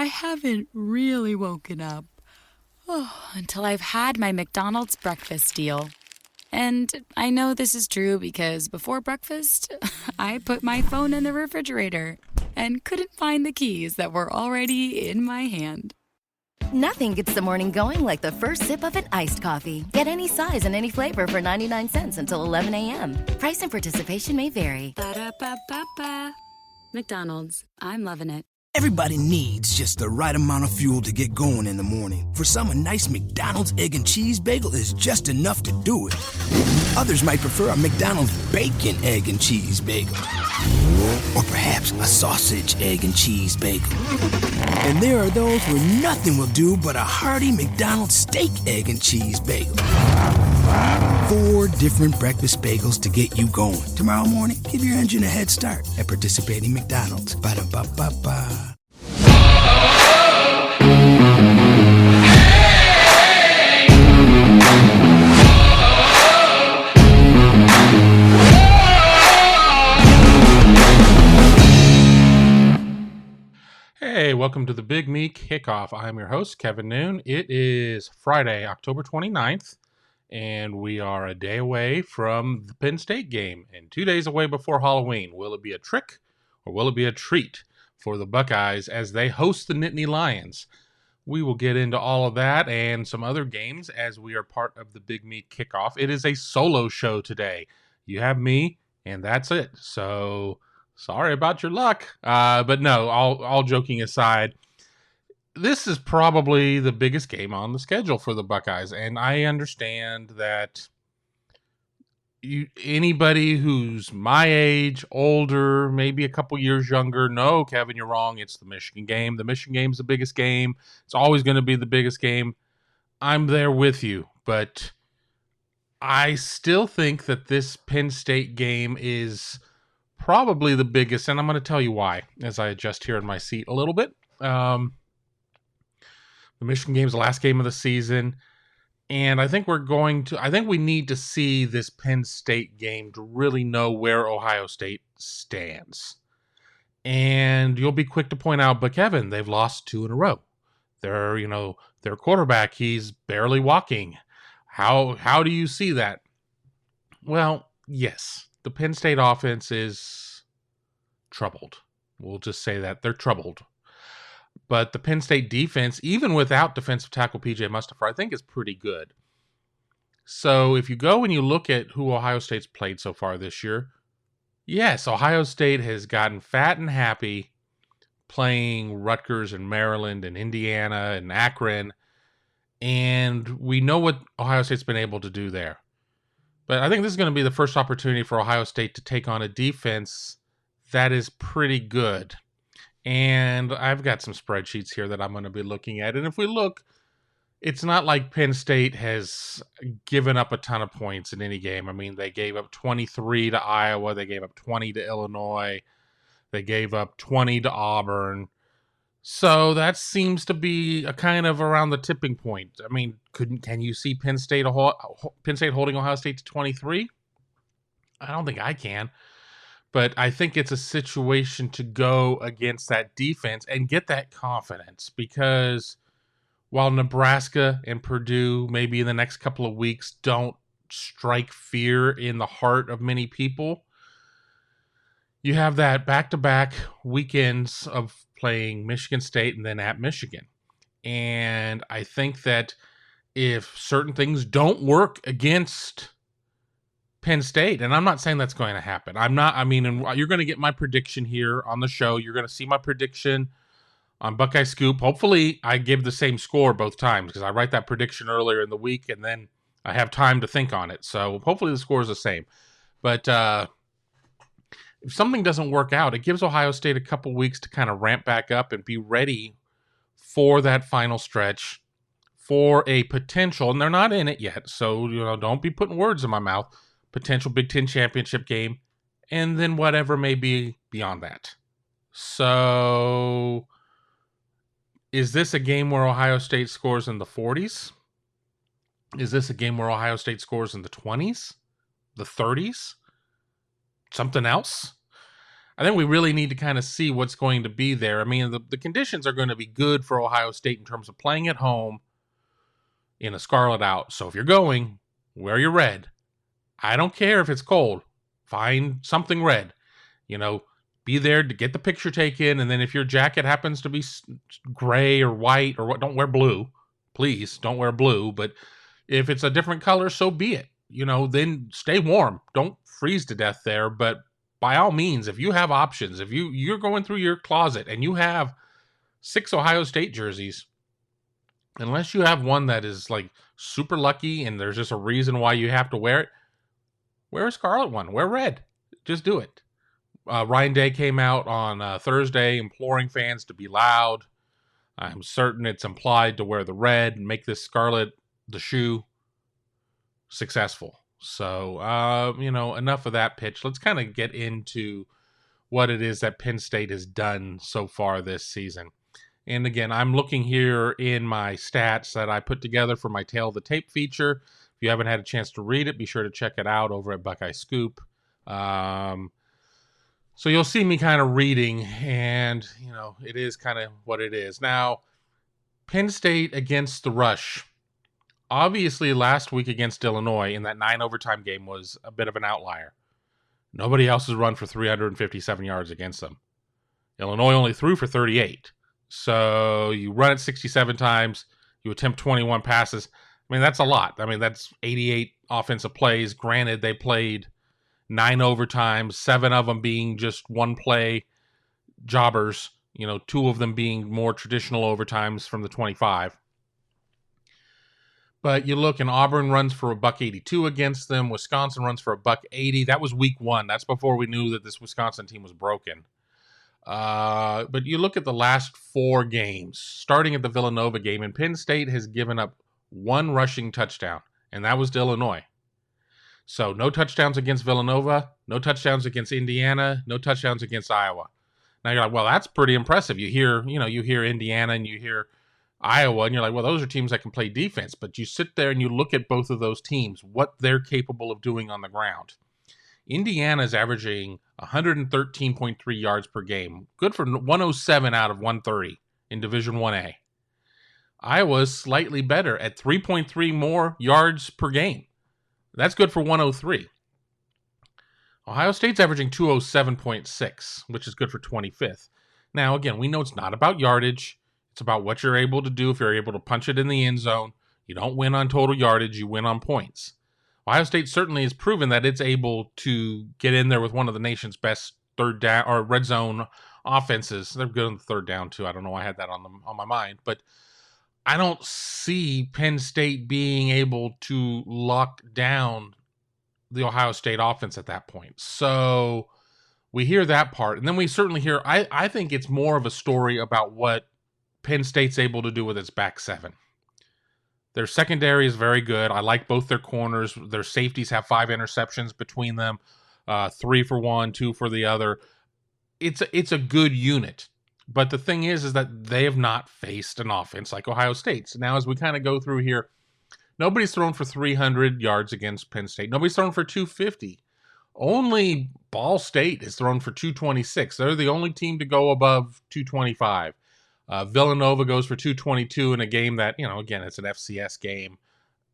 I haven't really woken up. Oh, until I've had my McDonald's breakfast deal. And I know this is true because before breakfast, I put my phone in the refrigerator and couldn't find the keys that were already in my hand. Nothing gets the morning going like the first sip of an iced coffee. Get any size and any flavor for 99 cents until 11 a.m. Price and participation may vary. Ba-da-ba-ba-ba. McDonald's. I'm loving it. Everybody needs just the right amount of fuel to get going in the morning. For some, a nice McDonald's egg and cheese bagel is just enough to do it. Others might prefer a McDonald's bacon, egg, and cheese bagel. Or perhaps a sausage, egg, and cheese bagel. And there are those where nothing will do but a hearty McDonald's steak, egg, and cheese bagel. 4 different breakfast bagels to get you going. Tomorrow morning, give your engine a head start at participating McDonald's. Ba-da-ba-ba-ba. Hey, welcome to the Big Me Kickoff. I'm your host, Kevin Noon. It is Friday, October 29th, and we are a day away from the Penn State game and 2 days away before Halloween. Will it be a trick or will it be a treat for the Buckeyes as they host the Nittany Lions? We will get into all of that and some other games as we are part of the Big Me Kickoff. It is a solo show today. You have me, and that's it. So sorry about your luck. But no, all joking aside, this is probably the biggest game on the schedule for the Buckeyes. And I understand that anybody who's my age, older, maybe a couple years younger, no, Kevin, you're wrong. It's the Michigan game. The Michigan game is the biggest game. It's always going to be the biggest game. I'm there with you. But I still think that this Penn State game is probably the biggest, and I'm going to tell you why as I adjust here in my seat a little bit. The Michigan game is the last game of the season, and I think we need to see this Penn State game to really know where Ohio State stands. And you'll be quick to point out, but Kevin, they've lost 2 in a row. Their quarterback, he's barely walking. How do you see that? Well, yes. The Penn State offense is troubled. We'll just say that. They're troubled. But the Penn State defense, even without defensive tackle P.J. Mustipher, I think is pretty good. So if you go and you look at who Ohio State's played so far this year, yes, Ohio State has gotten fat and happy playing Rutgers and Maryland and Indiana and Akron. And we know what Ohio State's been able to do there. But I think this is going to be the first opportunity for Ohio State to take on a defense that is pretty good. And I've got some spreadsheets here that I'm going to be looking at. And if we look, it's not like Penn State has given up a ton of points in any game. I mean, they gave up 23 to Iowa. They gave up 20 to Illinois. They gave up 20 to Auburn. So that seems to be a kind of around the tipping point. I mean, can you see Penn State holding Ohio State to 23? I don't think I can. But I think it's a situation to go against that defense and get that confidence, because while Nebraska and Purdue maybe in the next couple of weeks don't strike fear in the heart of many people, you have that back-to-back weekends of playing Michigan State and then at Michigan. And I think that if certain things don't work against Penn State, and I'm not saying that's going to happen. And you're going to get my prediction here on the show. You're going to see my prediction on Buckeye Scoop. Hopefully I give the same score both times, because I write that prediction earlier in the week and then I have time to think on it. So hopefully the score is the same. But if something doesn't work out, it gives Ohio State a couple weeks to kind of ramp back up and be ready for that final stretch for a potential, and they're not in it yet, so don't be putting words in my mouth, potential Big Ten championship game, and then whatever may be beyond that. So is this a game where Ohio State scores in the 40s? Is this a game where Ohio State scores in the 20s? The 30s? Something else? I think we really need to kind of see what's going to be there. I mean, the conditions are going to be good for Ohio State in terms of playing at home in a scarlet out. So if you're going, wear your red. I don't care if it's cold. Find something red. Be there to get the picture taken. And then if your jacket happens to be gray or white or what, don't wear blue. Please don't wear blue. But if it's a different color, so be it. Then stay warm. Don't freeze to death there. But by all means, if you have options, if you're going through your closet and you have 6 Ohio State jerseys, unless you have one that is like super lucky and there's just a reason why you have to wear it, wear a scarlet one, wear red. Just do it. Ryan Day came out on Thursday imploring fans to be loud. I'm certain it's implied to wear the red and make this scarlet, the shoe, successful. So, enough of that pitch. Let's kind of get into what it is that Penn State has done so far this season. And again, I'm looking here in my stats that I put together for my Tail of the Tape feature. If you haven't had a chance to read it, be sure to check it out over at Buckeye Scoop. So you'll see me kind of reading, and, it is kind of what it is. Now, Penn State against the rush. Obviously, last week against Illinois in that 9 overtime game was a bit of an outlier. Nobody else has run for 357 yards against them. Illinois only threw for 38. So you run it 67 times, you attempt 21 passes. I mean, that's a lot. I mean, that's 88 offensive plays. Granted, they played 9 overtimes, 7 of them being just one play jobbers, 2 of them being more traditional overtimes from the 25. But you look, and Auburn runs for $182 against them. Wisconsin runs for $180. That was week 1. That's before we knew that this Wisconsin team was broken. But you look at the last 4 games, starting at the Villanova game, and Penn State has given up 1 rushing touchdown, and that was to Illinois. So no touchdowns against Villanova, no touchdowns against Indiana, no touchdowns against Iowa. Now you're like, well, that's pretty impressive. You hear Indiana and you hear Iowa, and you're like, well, those are teams that can play defense. But you sit there and you look at both of those teams, what they're capable of doing on the ground. Indiana is averaging 113.3 yards per game, good for 107 out of 130 in Division 1A. Iowa is slightly better at 3.3 more yards per game. That's good for 103. Ohio State's averaging 207.6, which is good for 25th. Now, again, we know it's not about yardage. It's about what you're able to do. If you're able to punch it in the end zone, you don't win on total yardage, you win on points. Ohio State certainly has proven that it's able to get in there with one of the nation's best third down or red zone offenses. They're good on the third down too. I don't know why I had that on my mind, but I don't see Penn State being able to lock down the Ohio State offense at that point. So we hear that part, and then we certainly hear, I think it's more of a story about what Penn State's able to do with its back 7. Their secondary is very good. I like both their corners. Their safeties have 5 interceptions between them, 3 for one, 2 for the other. It's a good unit. But the thing is that they have not faced an offense like Ohio State's. Now, as we kind of go through here, nobody's thrown for 300 yards against Penn State. Nobody's thrown for 250. Only Ball State is thrown for 226. They're the only team to go above 225. Villanova goes for 222 in a game that, again, it's an FCS game.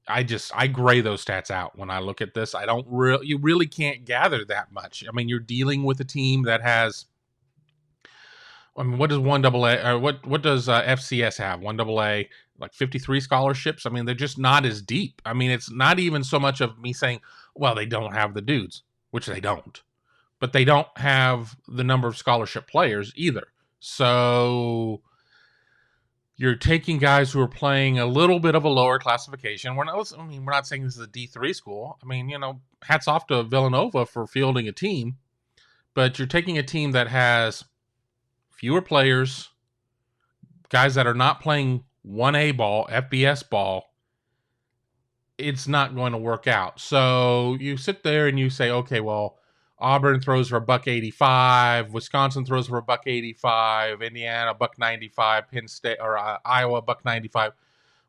I gray those stats out when I look at this. You really can't gather that much. I mean, you're dealing with a team that has, what does 1AA, or what does FCS have? 1AA, like 53 scholarships. I mean, they're just not as deep. I mean, it's not even so much of me saying, well, they don't have the dudes, which they don't. But they don't have the number of scholarship players either. So you're taking guys who are playing a little bit of a lower classification. We're not saying this is a D3 school. I mean, hats off to Villanova for fielding a team, but you're taking a team that has fewer players, guys that are not playing 1A ball, FBS ball. It's not going to work out. So you sit there and you say, okay, well, Auburn throws for $185, Wisconsin throws for $185, Indiana $195, Penn State or Iowa $195.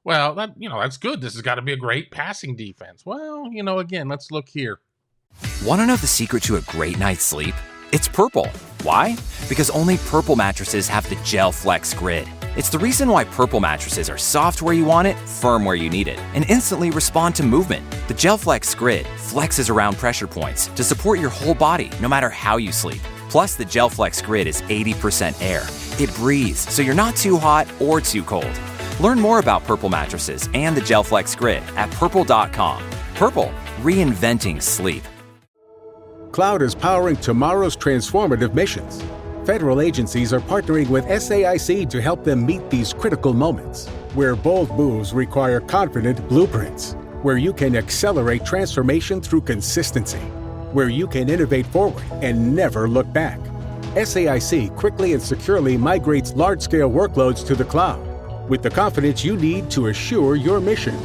Well, that's good. This has got to be a great passing defense. Well, again, let's look here. Want to know the secret to a great night's sleep? It's purple. Why? Because only Purple mattresses have the Gel Flex Grid. It's the reason why Purple mattresses are soft where you want it, firm where you need it, and instantly respond to movement. The Gel Flex Grid flexes around pressure points to support your whole body, no matter how you sleep. Plus, the Gel Flex Grid is 80% air. It breathes, so you're not too hot or too cold. Learn more about Purple mattresses and the Gel Flex Grid at purple.com. Purple, reinventing sleep. Cloud is powering tomorrow's transformative missions. Federal agencies are partnering with SAIC to help them meet these critical moments, where bold moves require confident blueprints, where you can accelerate transformation through consistency, where you can innovate forward and never look back. SAIC quickly and securely migrates large-scale workloads to the cloud with the confidence you need to assure your mission.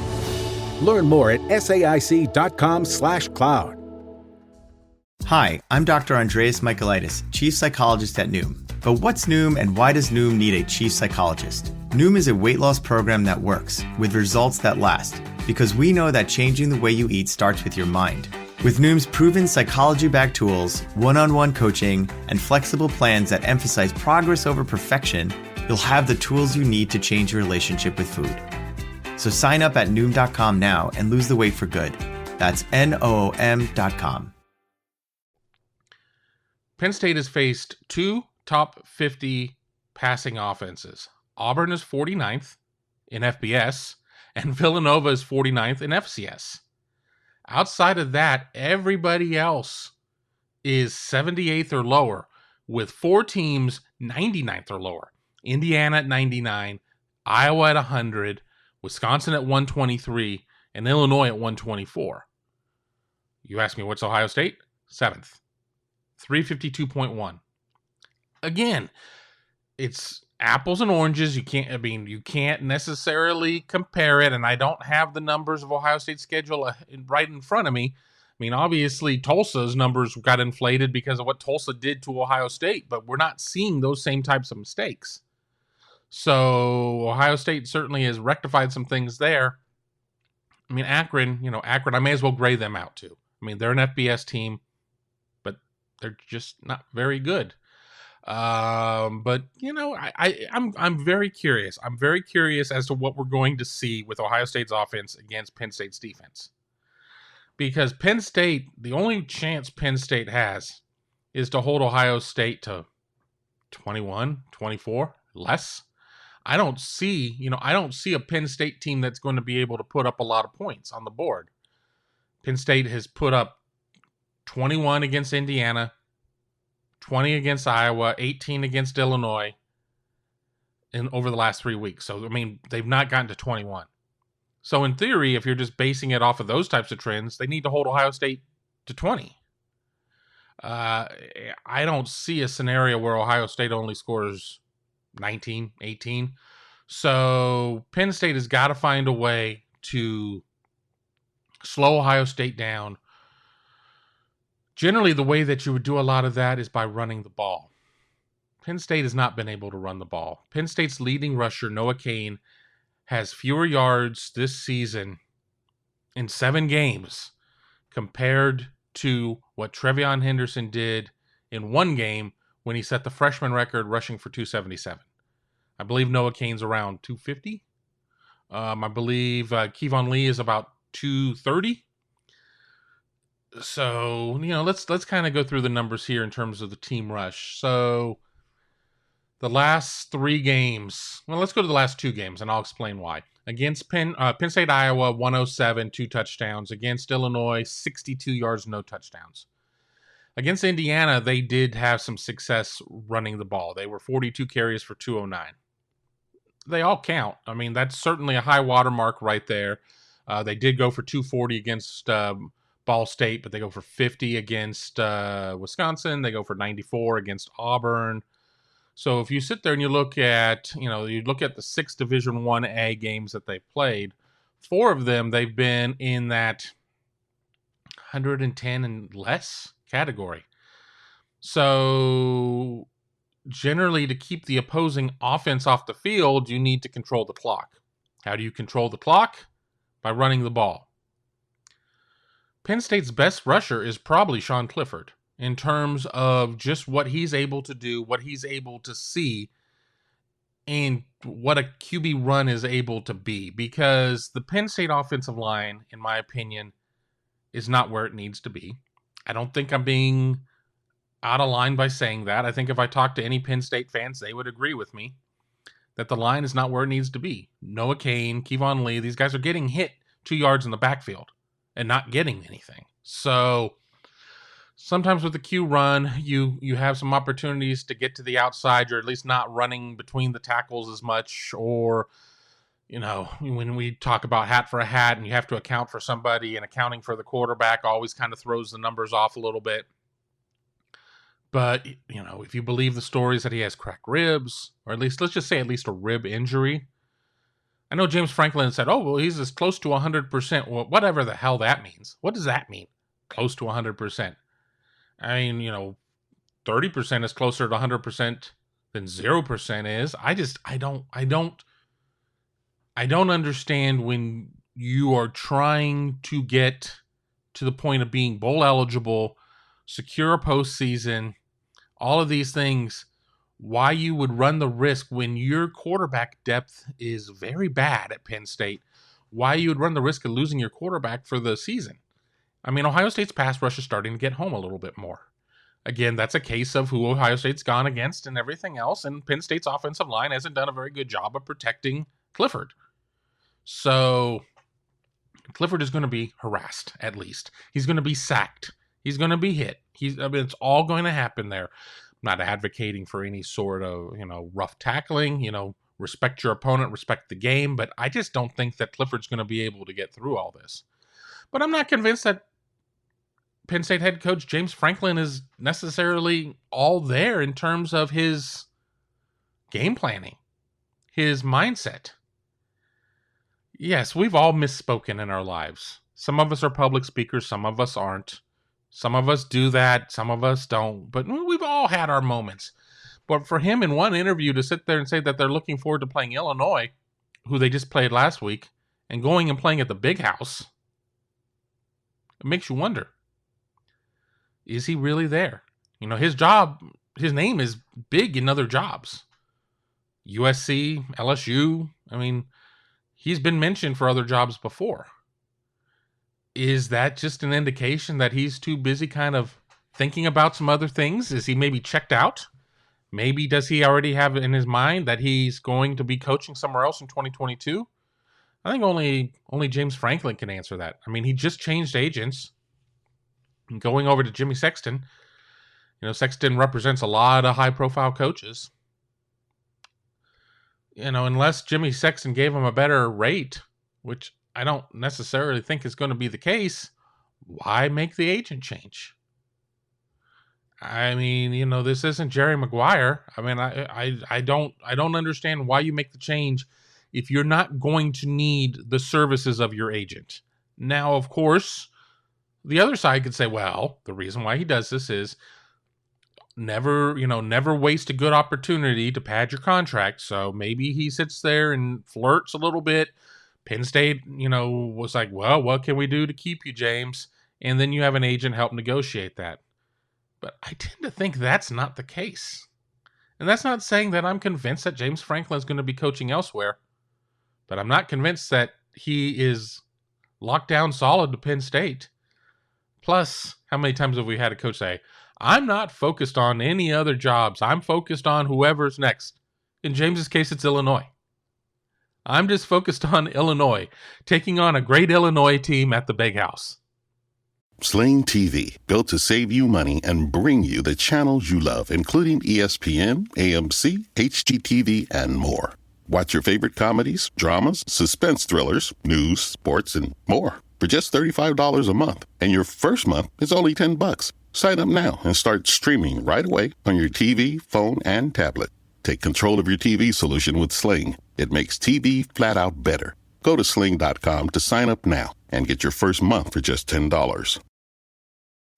Learn more at saic.com/cloud. Hi, I'm Dr. Andreas Michaelitis, Chief Psychologist at Noom. But what's Noom and why does Noom need a Chief Psychologist? Noom is a weight loss program that works, with results that last. Because we know that changing the way you eat starts with your mind. With Noom's proven psychology-backed tools, one-on-one coaching, and flexible plans that emphasize progress over perfection, you'll have the tools you need to change your relationship with food. So sign up at Noom.com now and lose the weight for good. That's Noom.com. Penn State has faced two top 50 passing offenses. Auburn is 49th in FBS, and Villanova is 49th in FCS. Outside of that, everybody else is 78th or lower, with four teams 99th or lower. Indiana at 99, Iowa at 100, Wisconsin at 123, and Illinois at 124. You ask me, what's Ohio State? 7th. 352.1. Again, it's apples and oranges. You can't necessarily compare it, and I don't have the numbers of Ohio State's schedule right in front of me. I mean, obviously, Tulsa's numbers got inflated because of what Tulsa did to Ohio State, but we're not seeing those same types of mistakes. So Ohio State certainly has rectified some things there. I mean, Akron, I may as well gray them out too. I mean, they're an FBS team, but they're just not very good. I'm very curious. I'm very curious as to what we're going to see with Ohio State's offense against Penn State's defense. Because Penn State, the only chance Penn State has is to hold Ohio State to 21, 24, less. I don't see a Penn State team that's going to be able to put up a lot of points on the board. Penn State has put up 21 against Indiana, 20 against Iowa, 18 against Illinois over the last 3 weeks. So, I mean, they've not gotten to 21. So, in theory, if you're just basing it off of those types of trends, they need to hold Ohio State to 20. I don't see a scenario where Ohio State only scores 19, 18. So, Penn State has got to find a way to slow Ohio State down. Generally, the way that you would do a lot of that is by running the ball. Penn State has not been able to run the ball. Penn State's leading rusher, Noah Cain, has fewer yards this season in 7 games compared to what Trevion Henderson did in 1 game when he set the freshman record rushing for 277. I believe Noah Cain's around 250. I believe Kevon Lee is about 230. So, let's kind of go through the numbers here in terms of the team rush. So, the last 3 games, let's go to the last 2 games, and I'll explain why. Against Penn State, Iowa, 107, 2 touchdowns. Against Illinois, 62 yards, no touchdowns. Against Indiana, they did have some success running the ball. They were 42 carries for 209. They all count. I mean, that's certainly a high watermark right there. They did go for 240 against Ball State, but they go for 50 against Wisconsin. They go for 94 against Auburn. So if you sit there and you look at the 6 Division 1A games that they've played, 4 of them they've been in that 110 and less category. So generally, to keep the opposing offense off the field, you need to control the clock. How do you control the clock? By running the ball. Penn State's best rusher is probably Sean Clifford. in terms of just what he's able to do, what he's able to see, and what a QB run is able to be. Because the Penn State offensive line, in my opinion, is not where it needs to be. I don't think I'm being out of line by saying that. I think if I talk to any Penn State fans, they would agree with me that the line is not where it needs to be. Noah Cain, Kevon Lee, these guys are getting hit 2 yards in the backfield and not getting anything. So sometimes with the Q run, you have some opportunities to get to the outside. You're at least not running between the tackles as much. Or, you know, when we talk about hat for a hat and you have to account for somebody, and accounting for the quarterback always kind of throws the numbers off a little bit. But, you know, if you believe the stories that he has cracked ribs, or at least, let's just say at least a rib injury. I know James Franklin said, oh, well, he's as close to 100%. Well, whatever the hell that means. What does that mean? Close to 100%. I mean, you know, 30% is closer to 100% than 0% is. I don't understand when you are trying to get to the point of being bowl eligible, secure a postseason, all of these things, why you would run the risk when your quarterback depth is very bad at Penn State, why you would run the risk of losing your quarterback for the season. I mean, Ohio State's pass rush is starting to get home a little bit more. Again, that's a case of who Ohio State's gone against and everything else, and Penn State's offensive line hasn't done a very good job of protecting Clifford. So Clifford is going to be harassed, at least. He's going to be sacked. He's going to be hit. It's all going to happen there. I'm not advocating for any sort of, you know, rough tackling, you know, respect your opponent, respect the game, but I just don't think that Clifford's going to be able to get through all this. But I'm not convinced that Penn State head coach James Franklin is necessarily all there in terms of his game planning, his mindset. Yes, we've all misspoken in our lives. Some of us are public speakers, some of us aren't. Some of us do that, some of us don't. But we've all had our moments. But for him in one interview to sit there and say that they're looking forward to playing Illinois, who they just played last week, and going and playing at the Big House, it makes you wonder, is he really there? You know, his name is big in other jobs. USC, LSU, I mean, he's been mentioned for other jobs before. Is that just an indication that he's too busy kind of thinking about some other things? Is he maybe checked out? Maybe does he already have in his mind that he's going to be coaching somewhere else in 2022? I think only James Franklin can answer that. I mean, he just changed agents, going over to Jimmy Sexton. You know, Sexton represents a lot of high-profile coaches. You know, unless Jimmy Sexton gave him a better rate, which I don't necessarily think is going to be the case, why make the agent change? I mean, you know, this isn't Jerry Maguire. I mean, I don't understand why you make the change if you're not going to need the services of your agent. Now, of course, the other side could say, well, the reason why he does this is never waste a good opportunity to pad your contract. So maybe he sits there and flirts a little bit. Penn State, you know, was like, well, what can we do to keep you, James? And then you have an agent help negotiate that. But I tend to think that's not the case. And that's not saying that I'm convinced that James Franklin is going to be coaching elsewhere. But I'm not convinced that he is locked down solid to Penn State. Plus, how many times have we had a coach say, I'm not focused on any other jobs. I'm focused on whoever's next. In James's case, it's Illinois. I'm just focused on Illinois, taking on a great Illinois team at the Big House. Sling TV, built to save you money and bring you the channels you love, including ESPN, AMC, HGTV, and more. Watch your favorite comedies, dramas, suspense thrillers, news, sports, and more for just $35 a month. And your first month is only $10. Sign up now and start streaming right away on your TV, phone, and tablet. Take control of your TV solution with Sling. It makes TV flat out better. Go to sling.com to sign up now and get your first month for just $10.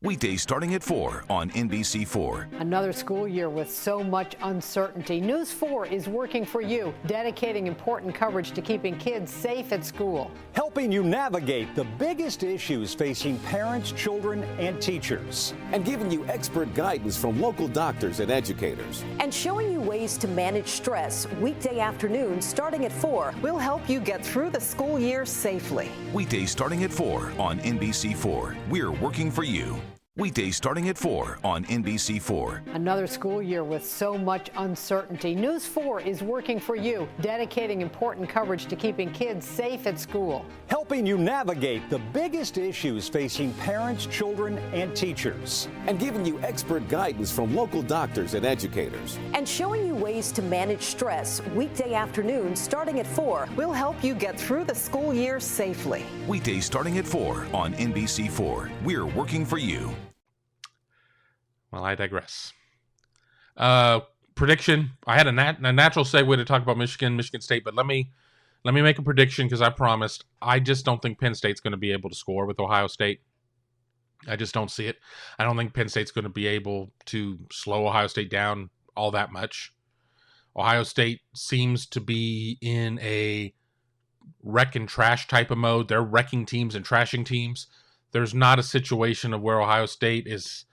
Weekdays starting at 4 on NBC4. Another school year with so much uncertainty. News 4 is working for you, dedicating important coverage to keeping kids safe at school. Helping you navigate the biggest issues facing parents, children, and teachers. And giving you expert guidance from local doctors and educators. And showing you ways to manage stress weekday afternoons starting at 4. We'll help you get through the school year safely. Weekdays starting at 4 on NBC4. We're working for you. Weekdays starting at 4 on NBC4. Another school year with so much uncertainty. News 4 is working for you, dedicating important coverage to keeping kids safe at school. Helping you navigate the biggest issues facing parents, children, and teachers. And giving you expert guidance from local doctors and educators. And showing you ways to manage stress weekday afternoons starting at 4. We'll help you get through the school year safely. Weekdays starting at 4 on NBC4. We're working for you. Well, I digress. Prediction. I had a natural segue to talk about Michigan State, but let me make a prediction because I promised. I just don't think Penn State's going to be able to score with Ohio State. I just don't see it. I don't think Penn State's going to be able to slow Ohio State down all that much. Ohio State seems to be in a wreck and trash type of mode. They're wrecking teams and trashing teams. There's not a situation of where Ohio State is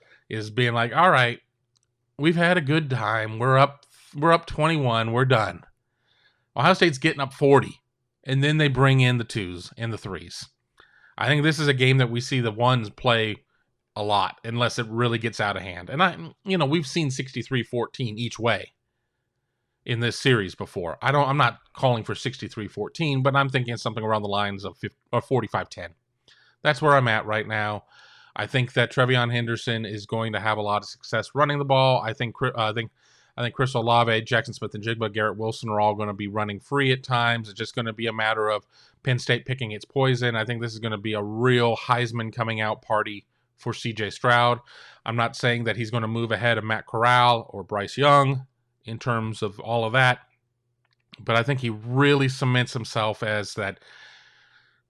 being like, all right, we've had a good time. We're up 21. We're done. Ohio State's getting up 40, and then they bring in the 2s and the 3s. I think this is a game that we see the 1s play a lot unless it really gets out of hand. And we've seen 63-14 each way in this series before. I'm not calling for 63-14, but I'm thinking something around the lines of 45-10. That's where I'm at right now. I think that Trevion Henderson is going to have a lot of success running the ball. I think Chris Olave, Jackson Smith-Njigba, Garrett Wilson are all going to be running free at times. It's just going to be a matter of Penn State picking its poison. I think this is going to be a real Heisman coming out party for C.J. Stroud. I'm not saying that he's going to move ahead of Matt Corral or Bryce Young in terms of all of that, but I think he really cements himself as that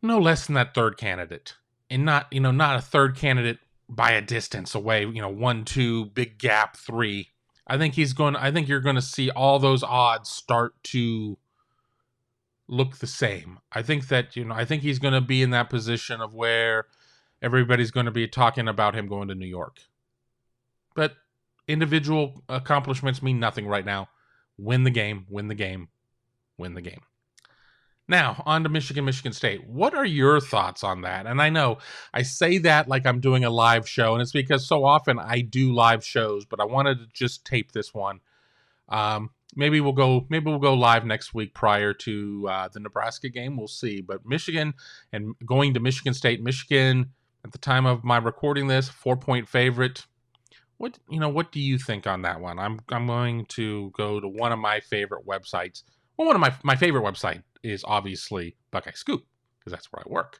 no less than that third candidate. And not a third candidate by a distance away, 1, 2, big gap, 3. I think you're going to see all those odds start to look the same. I think he's going to be in that position of where everybody's going to be talking about him going to New York. But individual accomplishments mean nothing right now. Win the game, win the game, win the game. Now, on to Michigan State. What are your thoughts on that? And I know I say that like I'm doing a live show, and it's because so often I do live shows, but I wanted to just tape this one. Maybe we'll go live next week prior to the Nebraska game. We'll see. But Michigan and going to Michigan State. Michigan, at the time of my recording this, 4-point favorite. What do you think on that one? I'm going to go to one of my favorite websites. Well, one of my favorite website is obviously Buckeye Scoop, because that's where I work.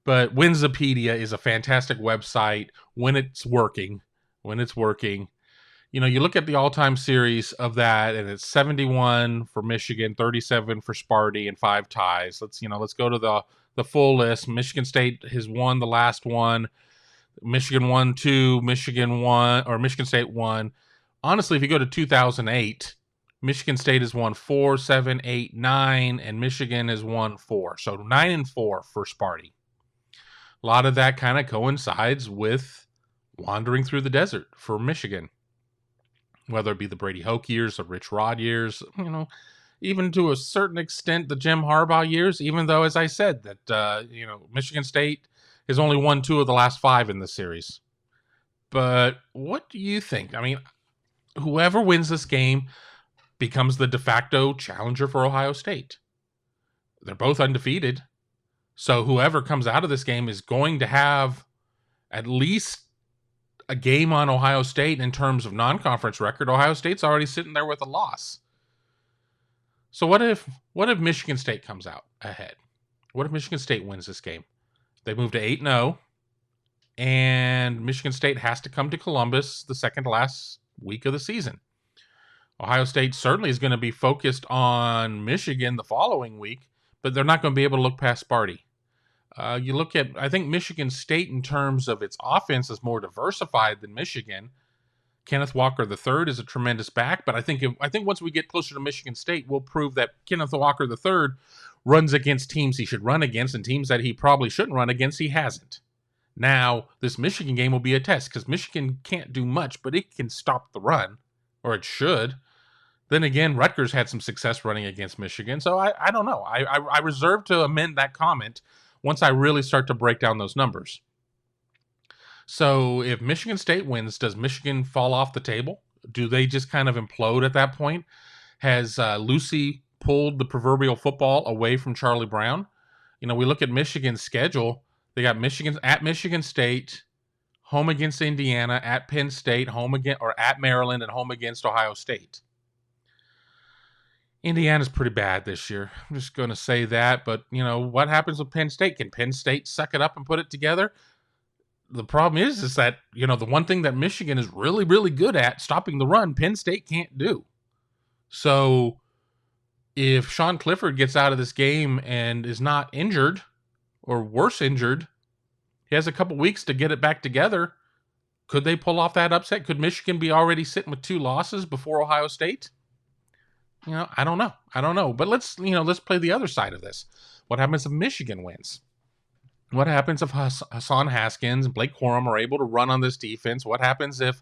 But Winsipedia is a fantastic website when it's working. You look at the all-time series of that, and it's 71 for Michigan, 37 for Sparty, and 5 ties. Let's go to the full list. Michigan State has won the last one. Michigan won 2. Michigan State won. Honestly, if you go to 2008, Michigan State has won 4, 7, 8, 9, and Michigan has won 4. So 9-4 for Sparty. A lot of that kind of coincides with wandering through the desert for Michigan. Whether it be the Brady Hoke years, the Rich Rod years, even to a certain extent the Jim Harbaugh years, even though, as I said, that Michigan State has only won 2 of the last 5 in this series. But what do you think? I mean, whoever wins this game becomes the de facto challenger for Ohio State. They're both undefeated. So whoever comes out of this game is going to have at least a game on Ohio State in terms of non-conference record. Ohio State's already sitting there with a loss. So what if Michigan State comes out ahead? What if Michigan State wins this game? They move to 8-0, and Michigan State has to come to Columbus the second to last week of the season. Ohio State certainly is going to be focused on Michigan the following week, but they're not going to be able to look past Sparty. You look at, I think Michigan State in terms of its offense is more diversified than Michigan. Kenneth Walker III is a tremendous back, but I think once we get closer to Michigan State, we'll prove that Kenneth Walker III runs against teams he should run against, and teams that he probably shouldn't run against, he hasn't. Now, this Michigan game will be a test, because Michigan can't do much, but it can stop the run, or it should. Then again, Rutgers had some success running against Michigan, so I don't know. I reserve to amend that comment once I really start to break down those numbers. So if Michigan State wins, does Michigan fall off the table? Do they just kind of implode at that point? Has Lucy pulled the proverbial football away from Charlie Brown? You know, we look at Michigan's schedule. They got Michigan at Michigan State, home against Indiana, at Penn State, home again, or at Maryland, and home against Ohio State. Indiana's pretty bad this year. I'm just going to say that. But, you know, what happens with Penn State? Can Penn State suck it up and put it together? The problem is that, you know, the one thing that Michigan is really, really good at, stopping the run, Penn State can't do. So if Sean Clifford gets out of this game and is not injured or worse injured, he has a couple weeks to get it back together. Could they pull off that upset? Could Michigan be already sitting with 2 losses before Ohio State? You know, I don't know. But let's play the other side of this. What happens if Michigan wins? What happens if Hassan Haskins and Blake Corum are able to run on this defense? What happens if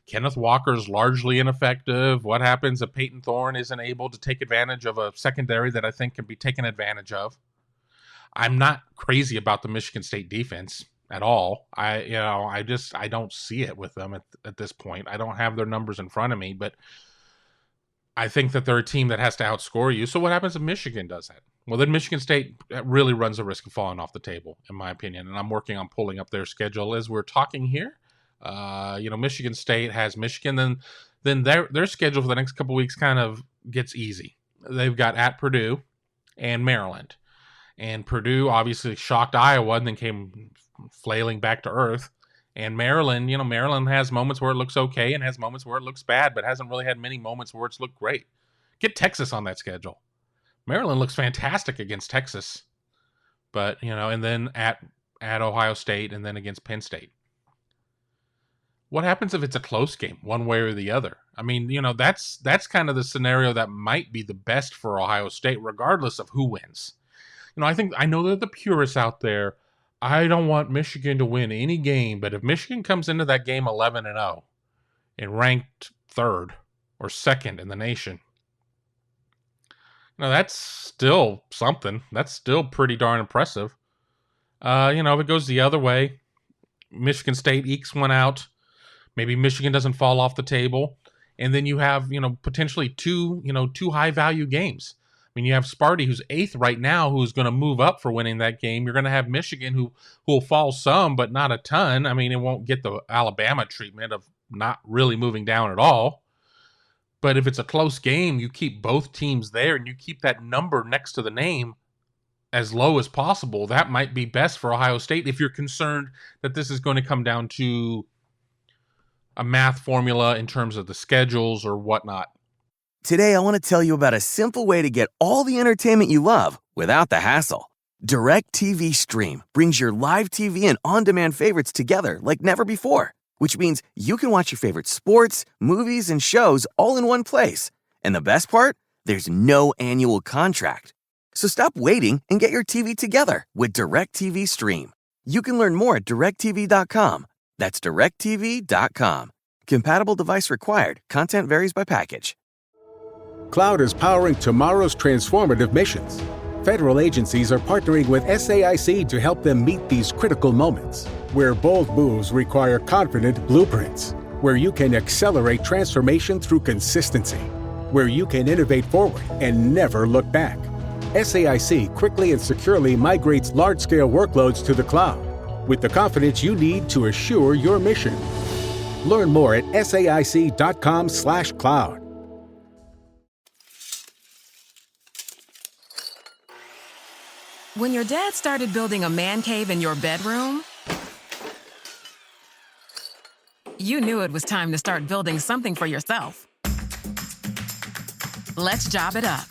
Kenneth Walker is largely ineffective? What happens if Peyton Thorne isn't able to take advantage of a secondary that I think can be taken advantage of? I'm not crazy about the Michigan State defense at all. I don't see it with them at this point. I don't have their numbers in front of me, but I think that they're a team that has to outscore you. So what happens if Michigan does that? Well, then Michigan State really runs the risk of falling off the table, in my opinion. And I'm working on pulling up their schedule as we're talking here. Michigan State has Michigan. Then their schedule for the next couple weeks kind of gets easy. They've got at Purdue and Maryland. And Purdue obviously shocked Iowa and then came flailing back to earth. And Maryland, Maryland has moments where it looks okay and has moments where it looks bad, but hasn't really had many moments where it's looked great. Get Texas on that schedule. Maryland looks fantastic against Texas, but, and then at Ohio State and then against Penn State. What happens if it's a close game, one way or the other? I mean, that's kind of the scenario that might be the best for Ohio State, regardless of who wins. I know that the purists out there, I don't want Michigan to win any game, but if Michigan comes into that game 11-0 and ranked 3rd or 2nd in the nation, that's still something. That's still pretty darn impressive. If it goes the other way, Michigan State ekes one out, maybe Michigan doesn't fall off the table, and then you have, potentially two high-value games. I mean, you have Sparty, who's 8th right now, who's going to move up for winning that game. You're going to have Michigan, who will fall some, but not a ton. I mean, it won't get the Alabama treatment of not really moving down at all. But if it's a close game, you keep both teams there, and you keep that number next to the name as low as possible. That might be best for Ohio State if you're concerned that this is going to come down to a math formula in terms of the schedules or whatnot. Today, I want to tell you about a simple way to get all the entertainment you love without the hassle. DirecTV Stream brings your live TV and on-demand favorites together like never before, which means you can watch your favorite sports, movies, and shows all in one place. And the best part? There's no annual contract. So stop waiting and get your TV together with DirecTV Stream. You can learn more at directtv.com. That's directtv.com. Compatible device required. Content varies by package. Cloud is powering tomorrow's transformative missions. Federal agencies are partnering with SAIC to help them meet these critical moments, where bold moves require confident blueprints, where you can accelerate transformation through consistency, where you can innovate forward and never look back. SAIC quickly and securely migrates large-scale workloads to the cloud with the confidence you need to assure your mission. Learn more at SAIC.com/cloud. When your dad started building a man cave in your bedroom, you knew it was time to start building something for yourself. Let's job it up.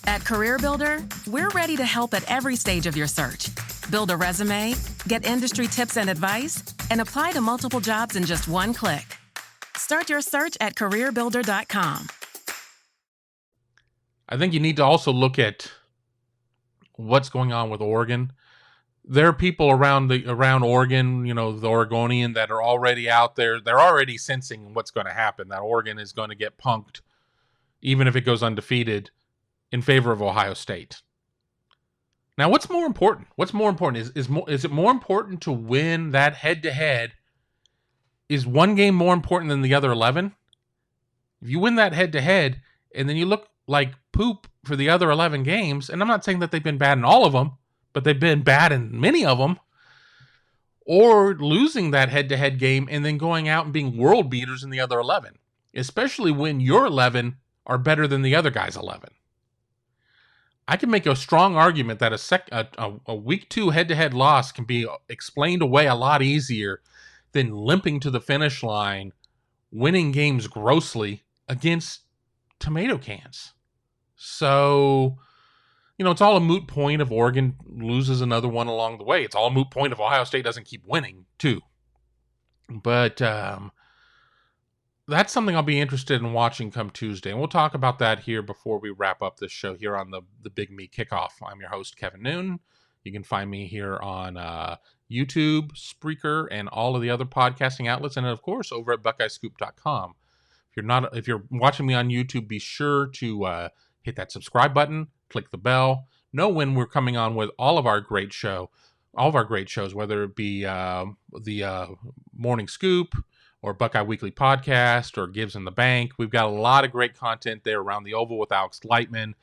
At Career Builder, we're ready to help at every stage of your search. build a resume, get industry tips and advice, and apply to multiple jobs in just one click. Start your search at careerbuilder.com. I think you need to also look at what's going on with Oregon. There are people around Oregon, the Oregonian, that are already out there. They're already sensing what's going to happen, that Oregon is going to get punked, even if it goes undefeated, in favor of Ohio State. Now, what's more important? Is it more important to win that head-to-head? Is one game more important than the other 11? If you win that head-to-head, and then you look like poop for the other 11 games, and I'm not saying that they've been bad in all of them, but they've been bad in many of them, or losing that head-to-head game and then going out and being world beaters in the other 11, especially when your 11 are better than the other guy's 11. I can make a strong argument that a week 2 head-to-head loss can be explained away a lot easier than limping to the finish line, winning games grossly against tomato cans. So, it's all a moot point if Oregon loses another one along the way. It's all a moot point if Ohio State doesn't keep winning, too. But that's something I'll be interested in watching come Tuesday. And we'll talk about that here before we wrap up this show here on the Big Me Kickoff. I'm your host, Kevin Noon. You can find me here on YouTube, Spreaker, and all of the other podcasting outlets. And, of course, over at BuckeyeScoop.com. If you're watching me on YouTube, be sure to hit that subscribe button, click the bell, know when we're coming on with all of our great shows, whether it be the Morning Scoop or Buckeye Weekly Podcast or Gibbs in the Bank. We've got a lot of great content there around the Oval with Alex Lightman.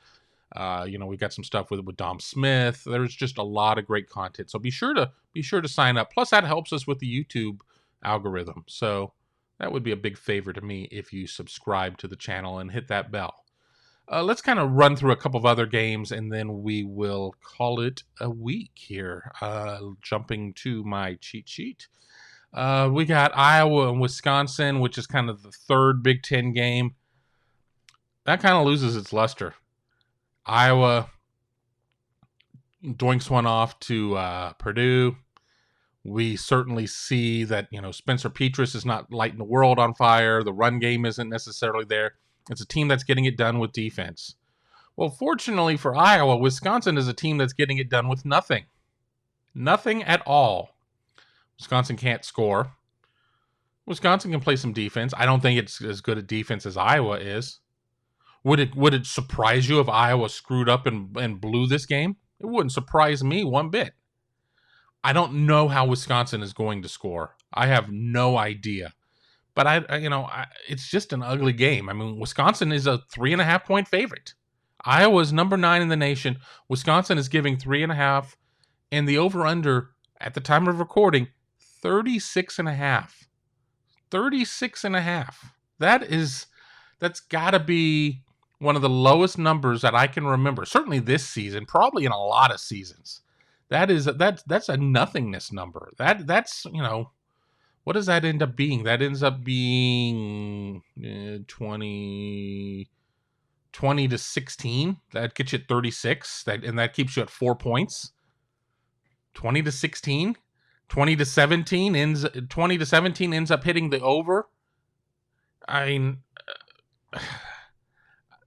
We've got some stuff with Dom Smith. There's just a lot of great content. So be sure to sign up. Plus, that helps us with the YouTube algorithm. So that would be a big favor to me if you subscribe to the channel and hit that bell. Let's kind of run through a couple of other games, and then we will call it a week here. Jumping to my cheat sheet. We got Iowa and Wisconsin, which is kind of the third Big Ten game. That kind of loses its luster. Iowa doinks one off to Purdue. We certainly see that, Spencer Petras is not lighting the world on fire. The run game isn't necessarily there. It's a team that's getting it done with defense. Well, fortunately for Iowa, Wisconsin is a team that's getting it done with nothing. Nothing at all. Wisconsin can't score. Wisconsin can play some defense. I don't think it's as good a defense as Iowa is. Would it surprise you if Iowa screwed up and blew this game? It wouldn't surprise me one bit. I don't know how Wisconsin is going to score. I have no idea. But it's just an ugly game. I mean, Wisconsin is a 3.5-point favorite. Iowa is number 9 in the nation. Wisconsin is giving 3.5, and the over/under at the time of recording, 36.5. 36.5. That's got to be one of the lowest numbers that I can remember. Certainly this season, probably in a lot of seasons. That's a nothingness number. That's what does that end up being? That ends up being 20 to 16. That gets you at 36. That keeps you at 4 points. 20 to 16. 20 to 17 ends up hitting the over. I mean,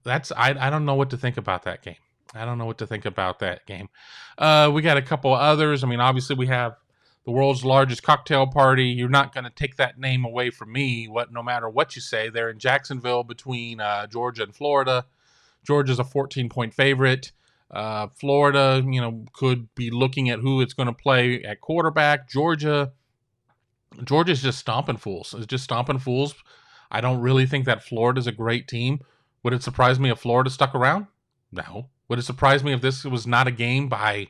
I don't know what to think about that game. We got a couple others. I mean, obviously we have the world's largest cocktail party. You're not going to take that name away from me, no matter what you say. They're in Jacksonville between Georgia and Florida. Georgia's a 14-point favorite. Florida, could be looking at who it's going to play at quarterback. Georgia's just stomping fools. It's just stomping fools. I don't really think that Florida's a great team. Would it surprise me if Florida stuck around? No. Would it surprise me if this was not a game by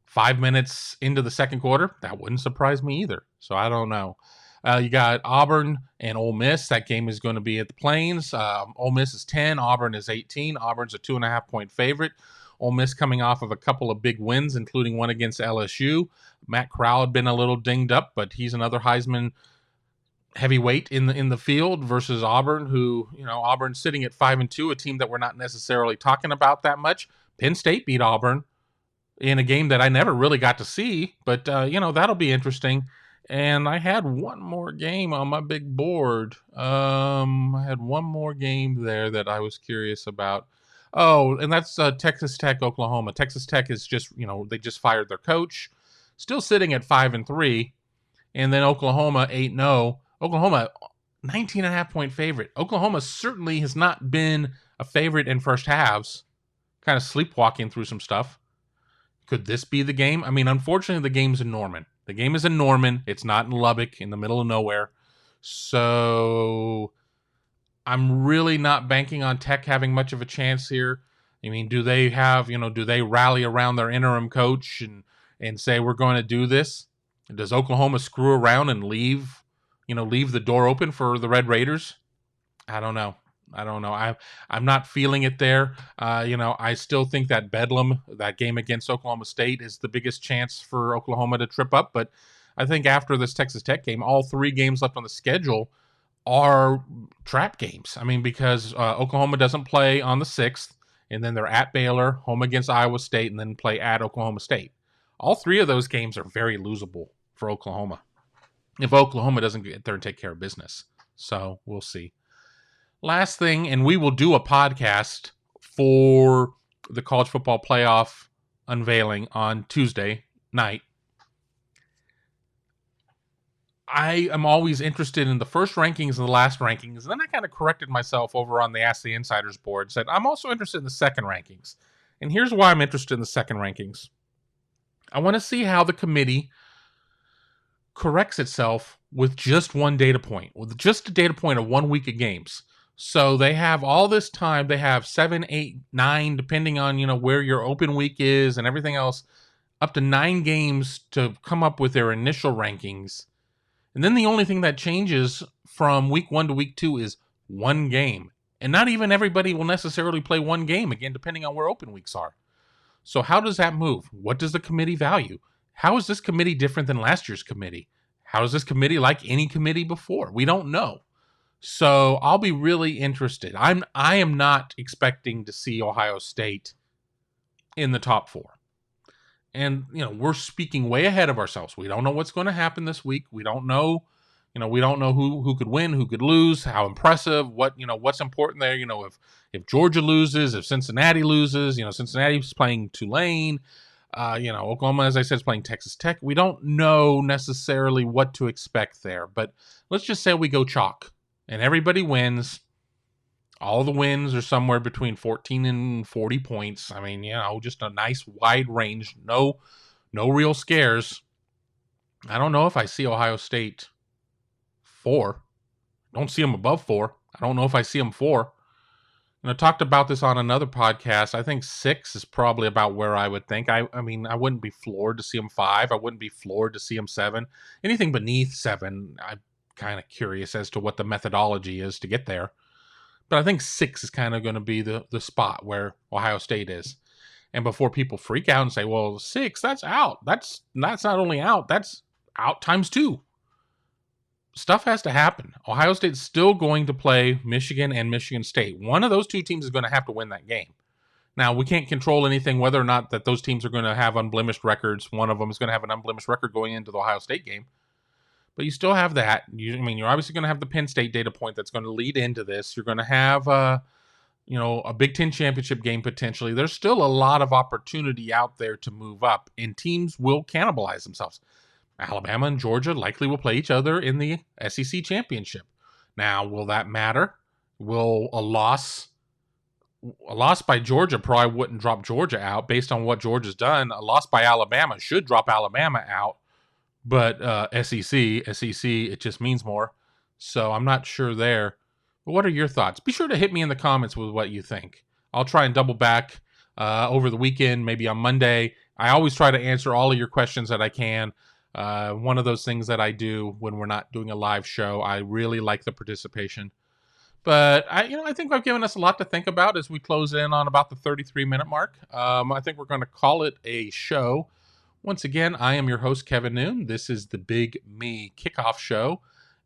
5 minutes into the second quarter? That wouldn't surprise me either. So I don't know. You got Auburn and Ole Miss. That game is going to be at the Plains. Ole Miss is 10. Auburn is 18. Auburn's a 2.5-point favorite. Ole Miss coming off of a couple of big wins, including one against LSU. Matt Corral had been a little dinged up, but he's another Heisman heavyweight in the field versus Auburn, who, Auburn's sitting at 5-2, a team that we're not necessarily talking about that much. Penn State beat Auburn. in a game that I never really got to see, but that'll be interesting. And I had one more game on my big board. I had one more game there that I was curious about. Oh, and that's Texas Tech, Oklahoma. Texas Tech is just, they just fired their coach, still sitting at 5-3, and then Oklahoma 8-0. Oklahoma 19.5 point favorite. Oklahoma certainly has not been a favorite in first halves, kind of sleepwalking through some stuff. Could this be the game? I mean, unfortunately, the game's in Norman. The game is in Norman. It's not in Lubbock, in the middle of nowhere. So I'm really not banking on Tech having much of a chance here. I mean, do they rally around their interim coach and say, we're going to do this? Does Oklahoma screw around and leave the door open for the Red Raiders? I don't know. I'm not feeling it there. I still think that Bedlam, that game against Oklahoma State, is the biggest chance for Oklahoma to trip up. But I think after this Texas Tech game, all 3 games left on the schedule are trap games. I mean, because Oklahoma doesn't play on the 6th, and then they're at Baylor, home against Iowa State, and then play at Oklahoma State. All 3 of those games are very losable for Oklahoma if Oklahoma doesn't get there and take care of business. So we'll see. Last thing, and we will do a podcast for the college football playoff unveiling on Tuesday night. I am always interested in the first rankings and the last rankings. And then I kind of corrected myself over on the Ask the Insiders board. Said, I'm also interested in the second rankings. And here's why I'm interested in the second rankings. I want to see how the committee corrects itself with just one data point, with just a data point of 1 week of games. So they have all this time. They have 7, 8, 9, depending on, where your open week is and everything else, up to 9 games to come up with their initial rankings. And then the only thing that changes from week 1 to week 2 is 1 game. And not even everybody will necessarily play 1 game, again, depending on where open weeks are. So how does that move? What does the committee value? How is this committee different than last year's committee? How is this committee like any committee before? We don't know. So I'll be really interested. I am not expecting to see Ohio State in the top 4. And, we're speaking way ahead of ourselves. We don't know what's going to happen this week. We don't know, who could win, who could lose, how impressive, what's important there. If Georgia loses, if Cincinnati loses, Cincinnati's playing Tulane, Oklahoma, as I said, is playing Texas Tech. We don't know necessarily what to expect there, but let's just say we go chalk. And everybody wins. All the wins are somewhere between 14 and 40 points. I mean, just a nice wide range. No real scares. I don't know if I see Ohio State 4. I don't see them above 4. I don't know if I see them 4. And I talked about this on another podcast. I think 6 is probably about where I would think. I mean, I wouldn't be floored to see them 5. I wouldn't be floored to see them 7. Anything beneath 7, I'm kind of curious as to what the methodology is to get there. But I think 6 is kind of going to be the spot where Ohio State is. And before people freak out and say, well, 6, that's out. That's not only out, that's out times 2. Stuff has to happen. Ohio State's still going to play Michigan and Michigan State. One of those 2 teams is going to have to win that game. Now, we can't control anything, whether or not that those teams are going to have unblemished records. One of them is going to have an unblemished record going into the Ohio State game. But you still have that. You're obviously going to have the Penn State data point that's going to lead into this. You're going to have, a Big Ten championship game potentially. There's still a lot of opportunity out there to move up, and teams will cannibalize themselves. Alabama and Georgia likely will play each other in the SEC championship. Now, will that matter? Will a loss by Georgia probably wouldn't drop Georgia out based on what Georgia's done. A loss by Alabama should drop Alabama out. But SEC, it just means more. So I'm not sure there. But what are your thoughts? Be sure to hit me in the comments with what you think. I'll try and double back over the weekend, maybe on Monday. I always try to answer all of your questions that I can. One of those things that I do when we're not doing a live show. I really like the participation. But I think I've given us a lot to think about as we close in on about the 33-minute mark. I think we're going to call it a show. Once again, I am your host, Kevin Noon. This is the Big Me Kickoff Show,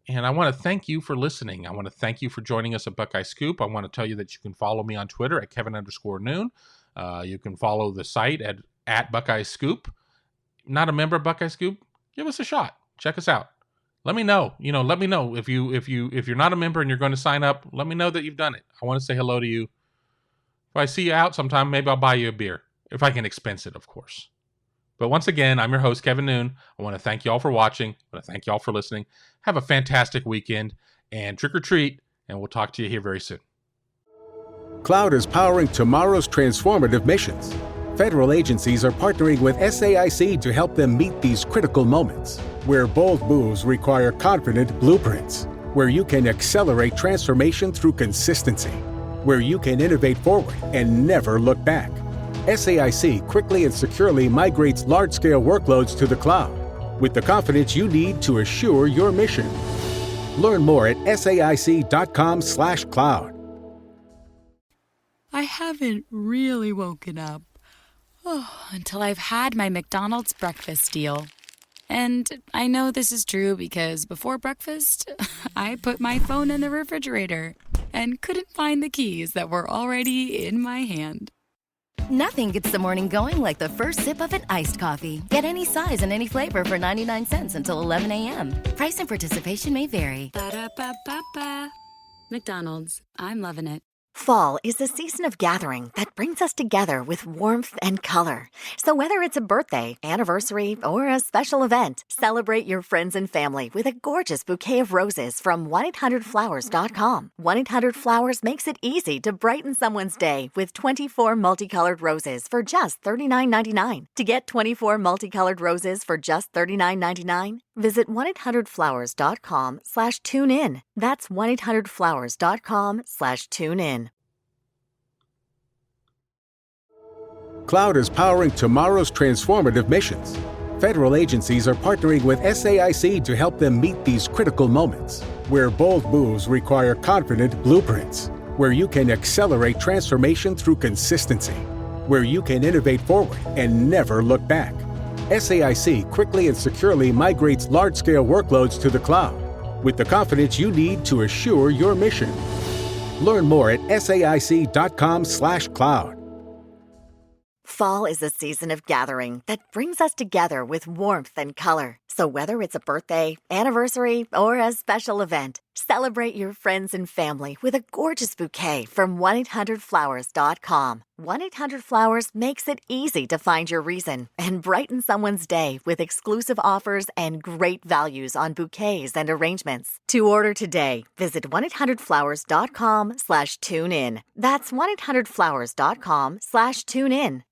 and I want to thank you for listening. I want to thank you for joining us at Buckeye Scoop. I want to tell you that you can follow me on Twitter at Kevin_Noon. You can follow the site at at Buckeye Scoop. Not a member of Buckeye Scoop? Give us a shot. Check us out. Let me know. Let me know if you're not a member and you're going to sign up. Let me know that you've done it. I want to say hello to you. If I see you out sometime, maybe I'll buy you a beer. If I can expense it, of course. But once again, I'm your host, Kevin Noon. I want to thank you all for watching. I want to thank you all for listening. Have a fantastic weekend and trick or treat, and we'll talk to you here very soon. Cloud is powering tomorrow's transformative missions. Federal agencies are partnering with SAIC to help them meet these critical moments, where bold moves require confident blueprints, where you can accelerate transformation through consistency, where you can innovate forward and never look back. SAIC quickly and securely migrates large-scale workloads to the cloud with the confidence you need to assure your mission. Learn more at saic.com/cloud. I haven't really woken up until I've had my McDonald's breakfast deal. And I know this is true because before breakfast, I put my phone in the refrigerator and couldn't find the keys that were already in my hand. Nothing gets the morning going like the first sip of an iced coffee. Get any size and any flavor for 99 cents until 11 a.m. Price and participation may vary. Ba-da-ba-ba-ba. McDonald's. I'm loving it. Fall is the season of gathering that brings us together with warmth and color. So whether it's a birthday, anniversary, or a special event, celebrate your friends and family with a gorgeous bouquet of roses from 1-800-Flowers.com. 1-800-Flowers makes it easy to brighten someone's day with 24 multicolored roses for just $39.99. To get 24 multicolored roses for just $39.99, visit 1-800-Flowers.com/tune-in. That's 1-800-Flowers.com/tune-in. Cloud is powering tomorrow's transformative missions. Federal agencies are partnering with SAIC to help them meet these critical moments, where bold moves require confident blueprints, where you can accelerate transformation through consistency, where you can innovate forward and never look back. SAIC quickly and securely migrates large-scale workloads to the cloud with the confidence you need to assure your mission. Learn more at saic.com/cloud. Fall is a season of gathering that brings us together with warmth and color. So whether it's a birthday, anniversary, or a special event, celebrate your friends and family with a gorgeous bouquet from 1-800-Flowers.com. 1-800-Flowers makes it easy to find your reason and brighten someone's day with exclusive offers and great values on bouquets and arrangements. To order today, visit 1-800-Flowers.com/tune-in. That's 1-800-Flowers.com/tune-in.